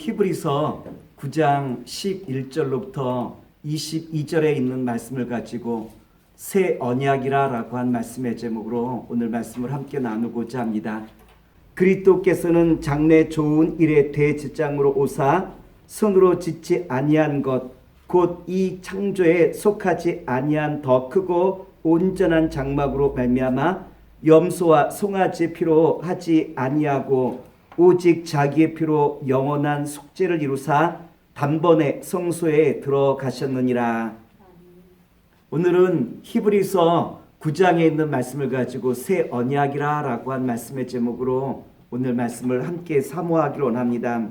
히브리서 9장 11절로부터 22절에 있는 말씀을 가지고 새 언약이라고 한 말씀의 제목으로 오늘 말씀을 함께 나누고자 합니다. 그리스도께서는 장래 좋은 일의 대제장으로 오사 손으로 짓지 아니한 것 곧 이 창조에 속하지 아니한 더 크고 온전한 장막으로 말미암아 염소와 송아지 피로 하지 아니하고 오직 자기의 피로 영원한 속죄를 이루사 단번에 성소에 들어가셨느니라. 오늘은 히브리서 9장에 있는 말씀을 가지고 새 언약이라 라고 한 말씀의 제목으로 오늘 말씀을 함께 사모하기를 원합니다.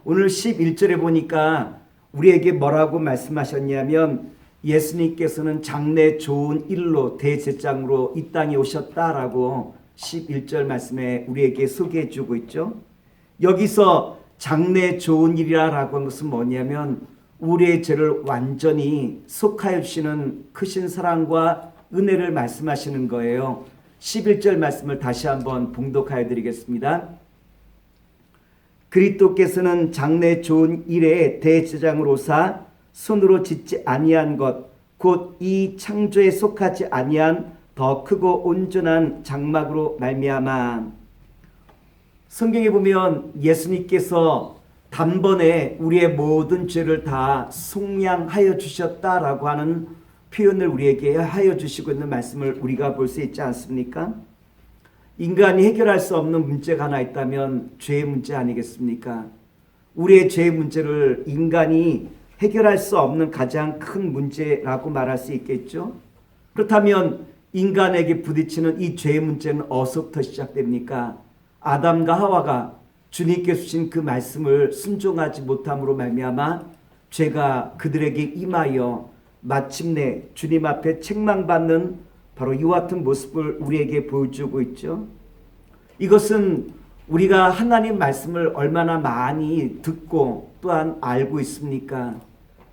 오늘 11절에 보니까 우리에게 뭐라고 말씀하셨냐면 예수님께서는 장래 좋은 일로 대제장으로 이 땅에 오셨다라고 11절 말씀에 우리에게 소개해 주고 있죠. 여기서 장래 좋은 일이라고 한 것은 뭐냐면 우리의 죄를 완전히 속하여 주시는 크신 사랑과 은혜를 말씀하시는 거예요. 11절 말씀을 다시 한번 봉독하여 드리겠습니다. 그리스도께서는 장래 좋은 일의 대제장으로사 손으로 짓지 아니한 것 곧 이 창조에 속하지 아니한 더 크고 온전한 장막으로 말미암아. 성경에 보면 예수님께서 단번에 우리의 모든 죄를 다 속량하여 주셨다라고 하는 표현을 우리에게 하여 주시고 있는 말씀을 우리가 볼 수 있지 않습니까? 인간이 해결할 수 없는 문제가 하나 있다면 죄의 문제 아니겠습니까? 우리의 죄의 문제를 인간이 해결할 수 없는 가장 큰 문제라고 말할 수 있겠죠. 그렇다면 인간에게 부딪히는 이 죄의 문제는 어디서부터 시작됩니까? 아담과 하와가 주님께서 주신 그 말씀을 순종하지 못함으로 말미암아 죄가 그들에게 임하여 마침내 주님 앞에 책망받는 바로 이와 같은 모습을 우리에게 보여주고 있죠. 이것은 우리가 하나님 말씀을 얼마나 많이 듣고 또한 알고 있습니까?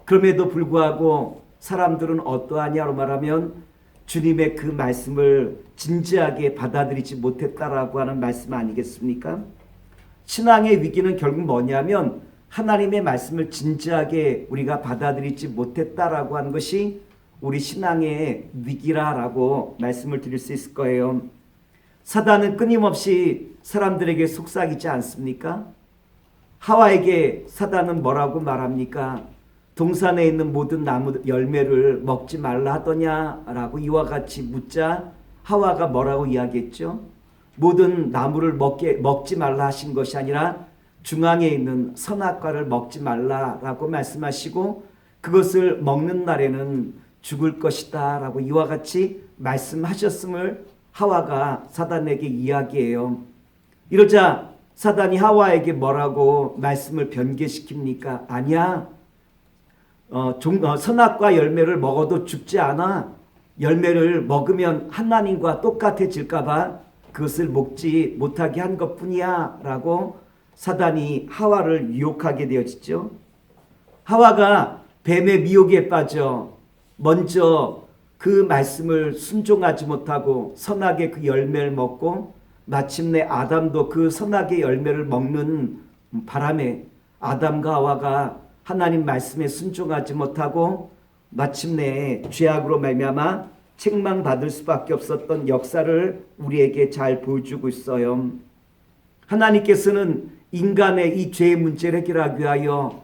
그럼에도 불구하고 사람들은 어떠하냐로 말하면 주님의 그 말씀을 진지하게 받아들이지 못했다라고 하는 말씀 아니겠습니까? 신앙의 위기는 결국 뭐냐면 하나님의 말씀을 진지하게 우리가 받아들이지 못했다라고 하는 것이 우리 신앙의 위기라고 말씀을 드릴 수 있을 거예요. 사단은 끊임없이 사람들에게 속삭이지 않습니까? 하와에게 사단은 뭐라고 말합니까? 동산에 있는 모든 나무 열매를 먹지 말라 하더냐라고 이와 같이 묻자 하와가 뭐라고 이야기했죠? 모든 나무를 먹지 말라 하신 것이 아니라 중앙에 있는 선악과를 먹지 말라라고 말씀하시고 그것을 먹는 날에는 죽을 것이다 라고 이와 같이 말씀하셨음을 하와가 사단에게 이야기해요. 이러자 사단이 하와에게 뭐라고 말씀을 변개시킵니까? 아니야. 선악과 열매를 먹어도 죽지 않아. 열매를 먹으면 하나님과 똑같아질까 봐 그것을 먹지 못하게 한 것뿐이야 라고 사단이 하와를 유혹하게 되어지죠. 하와가 뱀의 미혹에 빠져 먼저 그 말씀을 순종하지 못하고 선악의 그 열매를 먹고 마침내 아담도 그 선악의 열매를 먹는 바람에 아담과 하와가 하나님 말씀에 순종하지 못하고 마침내 죄악으로 말미암아 책망받을 수밖에 없었던 역사를 우리에게 잘 보여주고 있어요. 하나님께서는 인간의 이 죄의 문제를 해결하기 위하여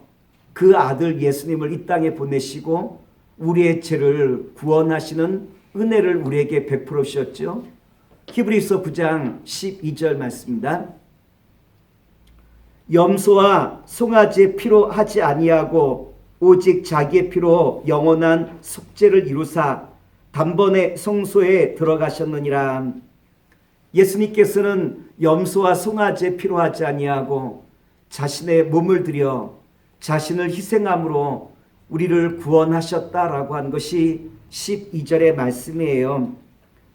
그 아들 예수님을 이 땅에 보내시고 우리의 죄를 구원하시는 은혜를 우리에게 베풀어 주셨죠. 히브리서 9장 12절 말씀입니다. 염소와 송아지의 피로 하지 아니하고 오직 자기의 피로 영원한 속죄를 이루사 단번에 성소에 들어가셨느니라. 예수님께서는 염소와 송아지의 피로 하지 아니하고 자신의 몸을 들여 자신을 희생함으로 우리를 구원하셨다라고 한 것이 12절의 말씀이에요.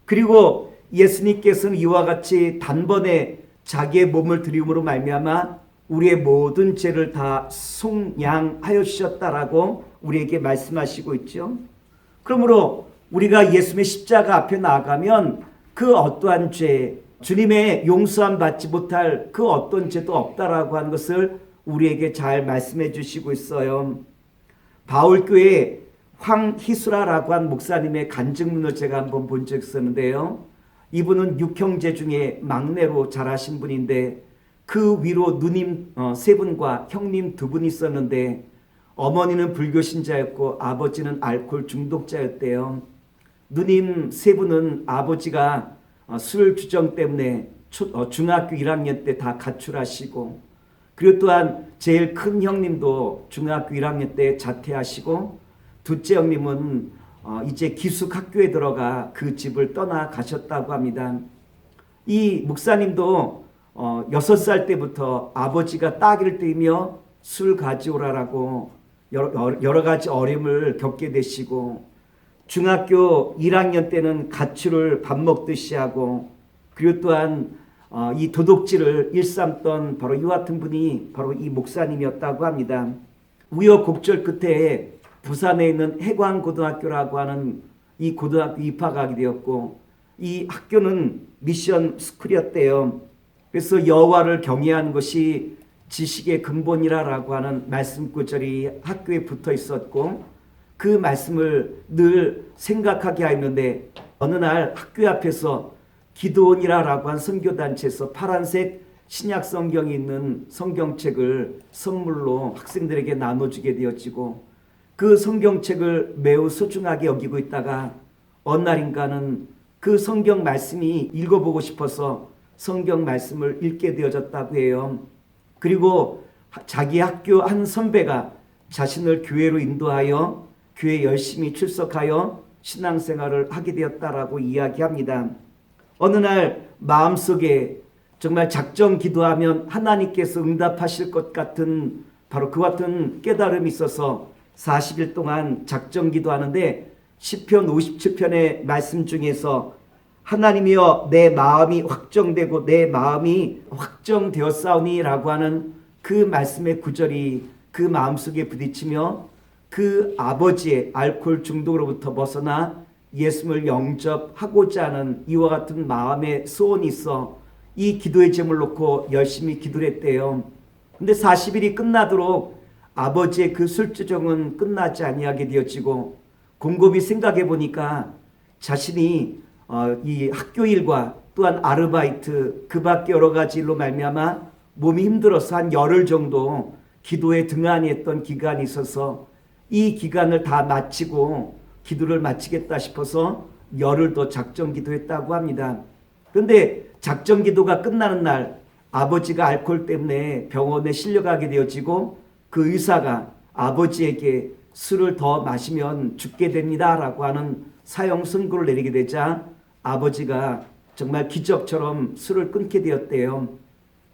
그리고 예수님께서는 이와 같이 단번에 자기의 몸을 드림으로 말미암아 우리의 모든 죄를 다 속량하여 주셨다라고 우리에게 말씀하시고 있죠. 그러므로 우리가 예수님의 십자가 앞에 나아가면 그 어떠한 죄, 주님의 용서함 받지 못할 그 어떤 죄도 없다라고 하는 것을 우리에게 잘 말씀해 주시고 있어요. 바울교회 황희수라라고 한 목사님의 간증문을 제가 한번 본 적 있었는데요. 이분은 6형제 중에 막내로 자라신 분인데 그 위로 누님 3분과 형님 2분이 있었는데 어머니는 불교 신자였고 아버지는 알코올 중독자였대요. 누님 3분은 아버지가 술 주정 때문에 중학교 1학년 때 다 가출하시고, 그리고 또한 제일 큰 형님도 중학교 1학년 때 자퇴하시고, 둘째 형님은 이제 기숙학교에 들어가 그 집을 떠나 가셨다고 합니다. 이 목사님도 6살 때부터 아버지가 따기를 떼며 술 가져오라라고 여러 가지 어려움을 겪게 되시고, 중학교 1학년 때는 가출을 밥 먹듯이 하고, 그리고 또한 이 도둑질을 일삼던 바로 이 같은 분이 바로 이 목사님이었다고 합니다. 우여곡절 끝에 부산에 있는 해광고등학교라고 하는 이 고등학교 입학하게 되었고, 이 학교는 미션 스쿨이었대요. 그래서 여호와를 경외하는 것이 지식의 근본이라고 하는 말씀 구절이 학교에 붙어 있었고, 그 말씀을 늘 생각하게 하였는데, 어느 날 학교 앞에서 기도원이라고 한 선교단체에서 파란색 신약 성경이 있는 성경책을 선물로 학생들에게 나눠주게 되어지고, 그 성경책을 매우 소중하게 여기고 있다가 어느 날인가는 그 성경 말씀이 읽어보고 싶어서 성경 말씀을 읽게 되어졌다고 해요. 그리고 자기 학교 한 선배가 자신을 교회로 인도하여 교회 열심히 출석하여 신앙생활을 하게 되었다라고 이야기합니다. 어느 날 마음속에 정말 작정 기도하면 하나님께서 응답하실 것 같은 바로 그 같은 깨달음이 있어서 40일 동안 작정 기도하는데 시편 57편의 말씀 중에서 하나님이여 내 마음이 확정되고 내 마음이 확정되었사오니라고 하는 그 말씀의 구절이 그 마음속에 부딪히며 그 아버지의 알코올 중독으로부터 벗어나 예수님을 영접하고자 하는 이와 같은 마음의 소원이 있어 이 기도의 제목을 놓고 열심히 기도를 했대요. 근데 40일이 끝나도록 아버지의 그 술주정은 끝나지 아니하게 되어지고, 곰곰이 생각해 보니까 자신이 이 학교 일과 또한 아르바이트 그 밖에 여러 가지 일로 말미암아 몸이 힘들어서 한 열흘 정도 기도에 등한히 했던 기간이 있어서 이 기간을 다 마치고 기도를 마치겠다 싶어서 열흘 더 작정 기도했다고 합니다. 그런데 작정 기도가 끝나는 날 아버지가 알코올 때문에 병원에 실려가게 되어지고, 그 의사가 아버지에게 술을 더 마시면 죽게 됩니다 라고 하는 사형 선고를 내리게 되자 아버지가 정말 기적처럼 술을 끊게 되었대요.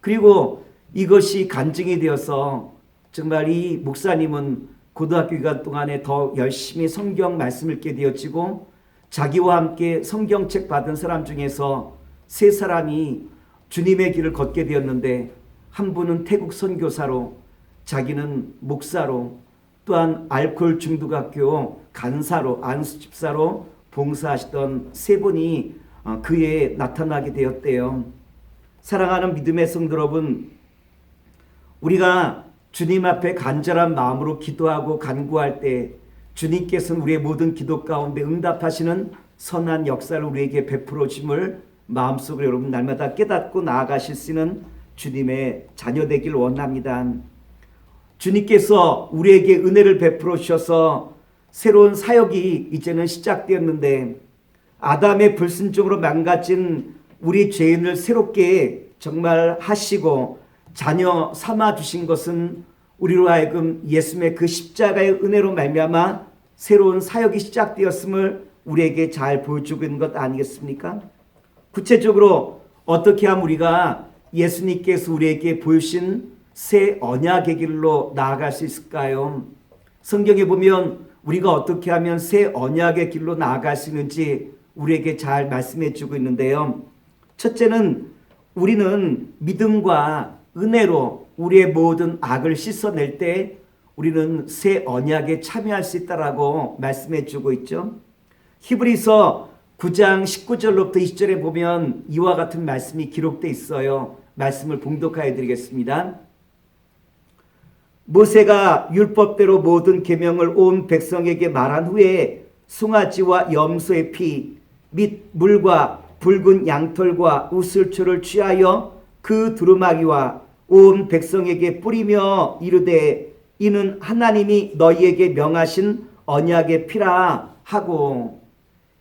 그리고 이것이 간증이 되어서 정말 이 목사님은 고등학교 기간 동안에 더 열심히 성경 말씀을 읽게 되어지고, 자기와 함께 성경책 받은 사람 중에서 3사람이 주님의 길을 걷게 되었는데, 한 분은 태국 선교사로, 자기는 목사로, 또한 알코올 중독학교 간사로, 안수집사로 봉사하시던 3분이 그에 나타나게 되었대요. 사랑하는 믿음의 성도 여러분, 우리가 주님 앞에 간절한 마음으로 기도하고 간구할 때 주님께서는 우리의 모든 기도 가운데 응답하시는 선한 역사를 우리에게 베풀어 주심을 마음속으로 여러분 날마다 깨닫고 나아가실 수 있는 주님의 자녀 되길 원합니다. 주님께서 우리에게 은혜를 베풀어 주셔서 새로운 사역이 이제는 시작되었는데, 아담의 불순종으로 망가진 우리 죄인을 새롭게 정말 하시고 자녀 삼아 주신 것은 우리로 하여금 예수님의 그 십자가의 은혜로 말미암아 새로운 사역이 시작되었음을 우리에게 잘 보여주고 있는 것 아니겠습니까? 구체적으로 어떻게 하면 우리가 예수님께서 우리에게 보여주신 새 언약의 길로 나아갈 수 있을까요? 성경에 보면 우리가 어떻게 하면 새 언약의 길로 나아갈 수 있는지 우리에게 잘 말씀해 주고 있는데요. 첫째는 우리는 믿음과 은혜로 우리의 모든 악을 씻어낼 때 우리는 새 언약에 참여할 수 있다라고 말씀해 주고 있죠. 히브리서 9장 19절로부터 20절에 보면 이와 같은 말씀이 기록되어 있어요. 말씀을 봉독하여 드리겠습니다. 모세가 율법대로 모든 계명을 온 백성에게 말한 후에 송아지와 염소의 피 및 물과 붉은 양털과 우슬초를 취하여 그 두루마기와 온 백성에게 뿌리며 이르되 이는 하나님이 너희에게 명하신 언약의 피라 하고,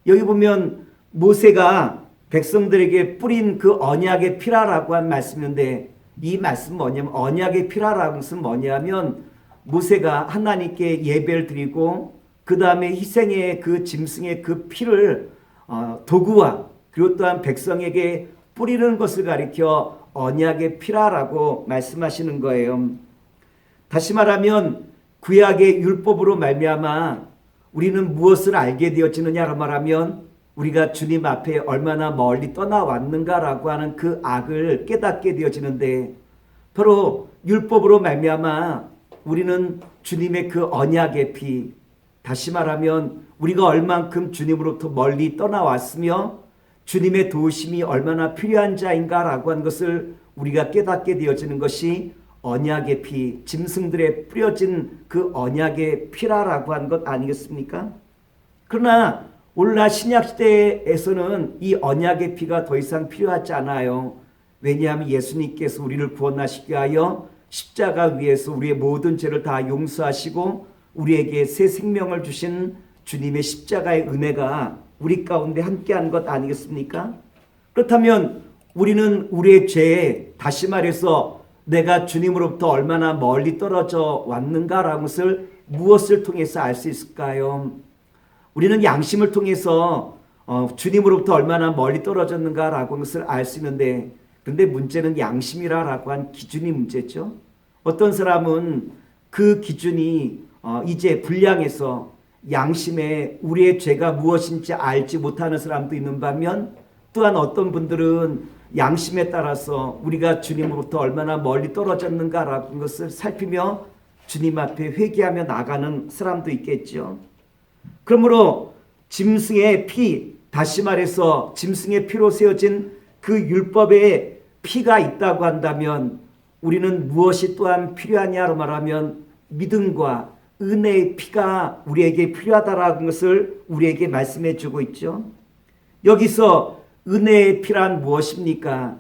여기 보면 모세가 백성들에게 뿌린 그 언약의 피라라고 한 말씀인데, 이 말씀 뭐냐면, 언약의 피라라는 것은 뭐냐면 모세가 하나님께 예배를 드리고 그 다음에 희생의 그 짐승의 그 피를 도구와 그리고 또한 백성에게 뿌리는 것을 가리켜 언약의 피라라고 말씀하시는 거예요. 다시 말하면 구약의 율법으로 말미암아 우리는 무엇을 알게 되어지느냐로 말하면 우리가 주님 앞에 얼마나 멀리 떠나왔는가라고 하는 그 악을 깨닫게 되어지는데, 바로 율법으로 말미암아 우리는 주님의 그 언약의 피, 다시 말하면 우리가 얼만큼 주님으로부터 멀리 떠나왔으며 주님의 도우심이 얼마나 필요한 자인가라고 하는 것을 우리가 깨닫게 되어지는 것이 언약의 피, 짐승들에 뿌려진 그 언약의 피라라고 하는 것 아니겠습니까? 그러나 오늘날 신약시대에서는 이 언약의 피가 더 이상 필요하지 않아요. 왜냐하면 예수님께서 우리를 구원하시기 위하여 십자가 위에서 우리의 모든 죄를 다 용서하시고 우리에게 새 생명을 주신 주님의 십자가의 은혜가 우리 가운데 함께한 것 아니겠습니까? 그렇다면 우리는 우리의 죄에, 다시 말해서 내가 주님으로부터 얼마나 멀리 떨어져 왔는가라는 것을 무엇을 통해서 알 수 있을까요? 우리는 양심을 통해서 주님으로부터 얼마나 멀리 떨어졌는가라고 하는 것을 알 수 있는데, 그런데 문제는 양심이라고 한 기준이 문제죠. 어떤 사람은 그 기준이 이제 불량해서 양심에 우리의 죄가 무엇인지 알지 못하는 사람도 있는 반면, 또한 어떤 분들은 양심에 따라서 우리가 주님으로부터 얼마나 멀리 떨어졌는가라고 하는 것을 살피며 주님 앞에 회개하며 나가는 사람도 있겠죠. 그러므로 짐승의 피, 다시 말해서 짐승의 피로 세워진 그 율법에 피가 있다고 한다면 우리는 무엇이 또한 필요하냐로 말하면 믿음과 은혜의 피가 우리에게 필요하다라는 것을 우리에게 말씀해 주고 있죠. 여기서 은혜의 피란 무엇입니까?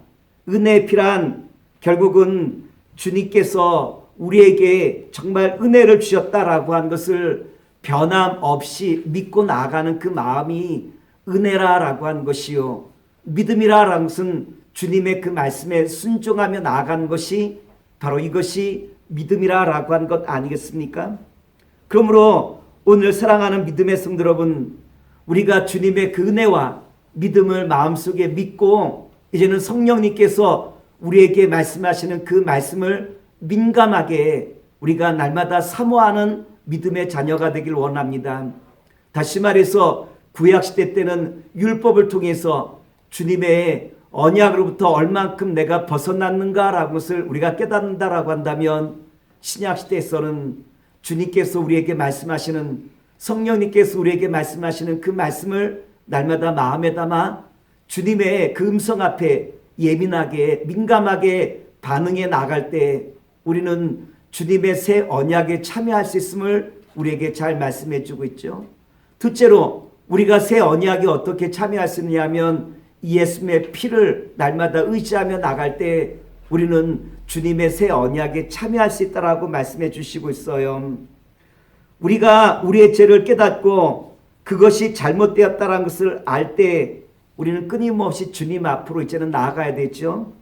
은혜의 피란 결국은 주님께서 우리에게 정말 은혜를 주셨다라고 한 것을 변함없이 믿고 나아가는 그 마음이 은혜라라고 하는 것이요, 믿음이라는 것은 주님의 그 말씀에 순종하며 나아가는 것이 바로 이것이 믿음이라고 하는 것 아니겠습니까? 그러므로 오늘 사랑하는 믿음의 성도 여러분, 우리가 주님의 그 은혜와 믿음을 마음속에 믿고 이제는 성령님께서 우리에게 말씀하시는 그 말씀을 민감하게 우리가 날마다 사모하는 믿음의 자녀가 되길 원합니다. 다시 말해서 구약시대 때는 율법을 통해서 주님의 언약으로부터 얼만큼 내가 벗어났는가라는 것을 우리가 깨닫는다라고 한다면, 신약시대에서는 주님께서 우리에게 말씀하시는, 성령님께서 우리에게 말씀하시는 그 말씀을 날마다 마음에 담아 주님의 그 음성 앞에 예민하게 민감하게 반응해 나갈 때 우리는 주님의 새 언약에 참여할 수 있음을 우리에게 잘 말씀해 주고 있죠. 둘째로 우리가 새 언약에 어떻게 참여할 수 있느냐면 예수님의 피를 날마다 의지하며 나갈 때 우리는 주님의 새 언약에 참여할 수 있다라고 말씀해 주시고 있어요. 우리가 우리의 죄를 깨닫고 그것이 잘못되었다는 것을 알 때 우리는 끊임없이 주님 앞으로 이제는 나아가야 되죠.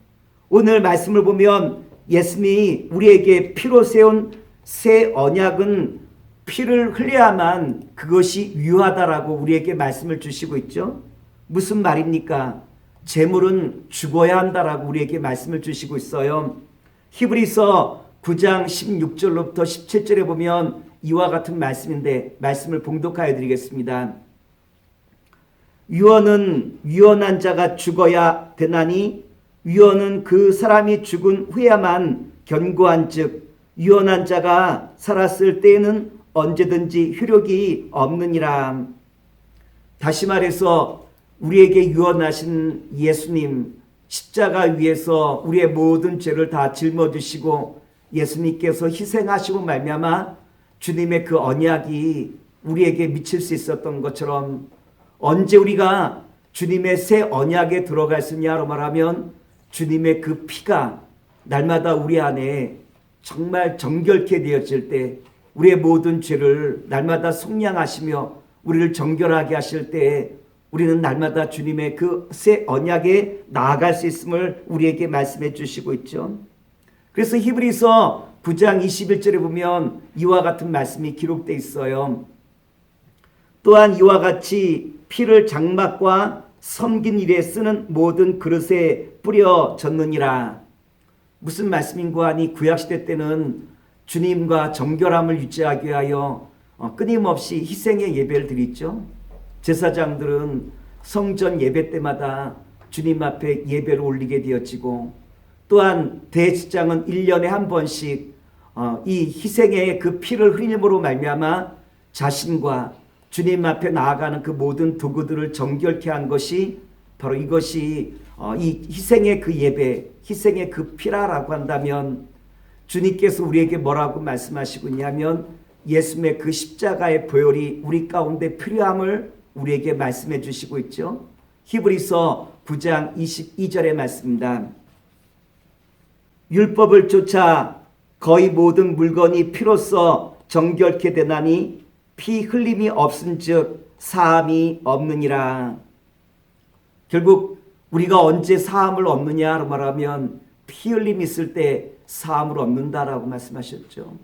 오늘 말씀을 보면 예수님이 우리에게 피로 세운 새 언약은 피를 흘려야만 그것이 유효하다라고 우리에게 말씀을 주시고 있죠. 무슨 말입니까? 재물은 죽어야 한다라고 우리에게 말씀을 주시고 있어요. 히브리서 9장 16절로부터 17절에 보면 이와 같은 말씀인데 말씀을 봉독하여 드리겠습니다. 유언은 유언한 자가 죽어야 되나니 유언은 그 사람이 죽은 후에야만 견고한 즉 유언한 자가 살았을 때에는 언제든지 효력이 없느니라. 다시 말해서 우리에게 유언하신 예수님 십자가 위에서 우리의 모든 죄를 다 짊어지시고 예수님께서 희생하시고 말미암아 주님의 그 언약이 우리에게 미칠 수 있었던 것처럼 언제 우리가 주님의 새 언약에 들어갈 수 있냐로 말하면 주님의 그 피가 날마다 우리 안에 정말 정결케 되어질 때 우리의 모든 죄를 날마다 속량하시며 우리를 정결하게 하실 때 우리는 날마다 주님의 그 새 언약에 나아갈 수 있음을 우리에게 말씀해 주시고 있죠. 그래서 히브리서 9장 21절에 보면 이와 같은 말씀이 기록되어 있어요. 또한 이와 같이 피를 장막과 섬긴 일에 쓰는 모든 그릇에 뿌려졌느니라. 무슨 말씀인고 하니 구약시대 때는 주님과 정결함을 유지하기 위하여 끊임없이 희생의 예배를 드리죠. 제사장들은 성전 예배 때마다 주님 앞에 예배를 올리게 되어지고 또한 대제사장은 1년에 한 번씩 이 희생의 그 피를 흘림으로 말미암아 자신과 주님 앞에 나아가는 그 모든 도구들을 정결케 한 것이 바로 이것이 이 희생의 그 예배, 희생의 그 피라라고 한다면 주님께서 우리에게 뭐라고 말씀하시고 있냐면 예수님의 그 십자가의 보혈이 우리 가운데 필요함을 우리에게 말씀해 주시고 있죠. 히브리서 9장 22절의 말씀입니다. 율법을 쫓아 거의 모든 물건이 피로써 정결케 되나니 피 흘림이 없은즉 사함이 없느니라. 결국 우리가 언제 사함을 얻느냐로 말하면 피 흘림이 있을 때 사함을 얻는다라고 말씀하셨죠.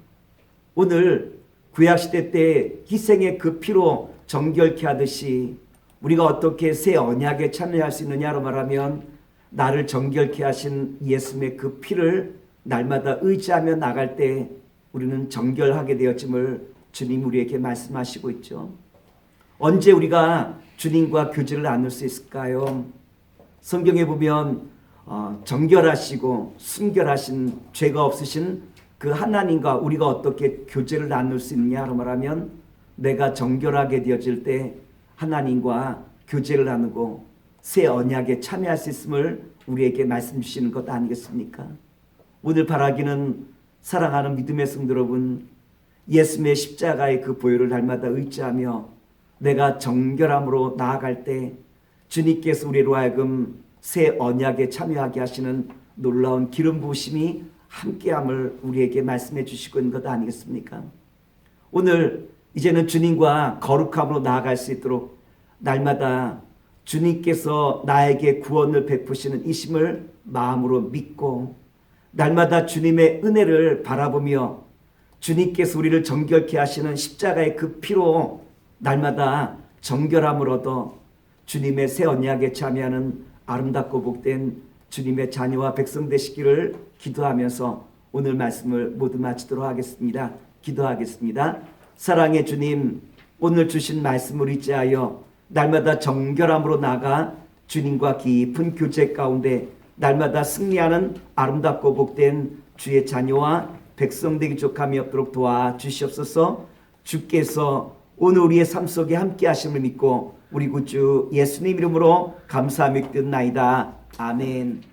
오늘 구약시대 때 희생의 그 피로 정결케 하듯이 우리가 어떻게 새 언약에 참여할 수 있느냐로 말하면 나를 정결케 하신 예수님의 그 피를 날마다 의지하며 나갈 때 우리는 정결하게 되었음을 주님 우리에게 말씀하시고 있죠. 언제 우리가 주님과 교제를 나눌 수 있을까요? 성경에 보면 정결하시고 순결하신 죄가 없으신 그 하나님과 우리가 어떻게 교제를 나눌 수 있느냐로 말하면 내가 정결하게 되어질 때 하나님과 교제를 나누고 새 언약에 참여할 수 있음을 우리에게 말씀 주시는 것 아니겠습니까? 오늘 바라기는 사랑하는 믿음의 성도 여러분, 예수님의 십자가의 그 보혈을 날마다 의지하며 내가 정결함으로 나아갈 때 주님께서 우리로 하여금 새 언약에 참여하게 하시는 놀라운 기름 부으심이 함께함을 우리에게 말씀해 주시고 있는 것 아니겠습니까? 오늘 이제는 주님과 거룩함으로 나아갈 수 있도록 날마다 주님께서 나에게 구원을 베푸시는 이심을 마음으로 믿고 날마다 주님의 은혜를 바라보며 주님께서 우리를 정결케 하시는 십자가의 그 피로 날마다 정결함을 얻어 주님의 새 언약에 참여하는 아름답고 복된 주님의 자녀와 백성 되시기를 기도하면서 오늘 말씀을 모두 마치도록 하겠습니다. 기도하겠습니다. 사랑의 주님, 오늘 주신 말씀을 의지하여 날마다 정결함으로 나가 주님과 깊은 교제 가운데 날마다 승리하는 아름답고 복된 주의 자녀와 백성 되기 족함이 없도록 도와주시옵소서. 주께서 오늘 우리의 삶 속에 함께 하심을 믿고 우리 구주 예수님 이름으로 감사하며 기도나이다. 아멘.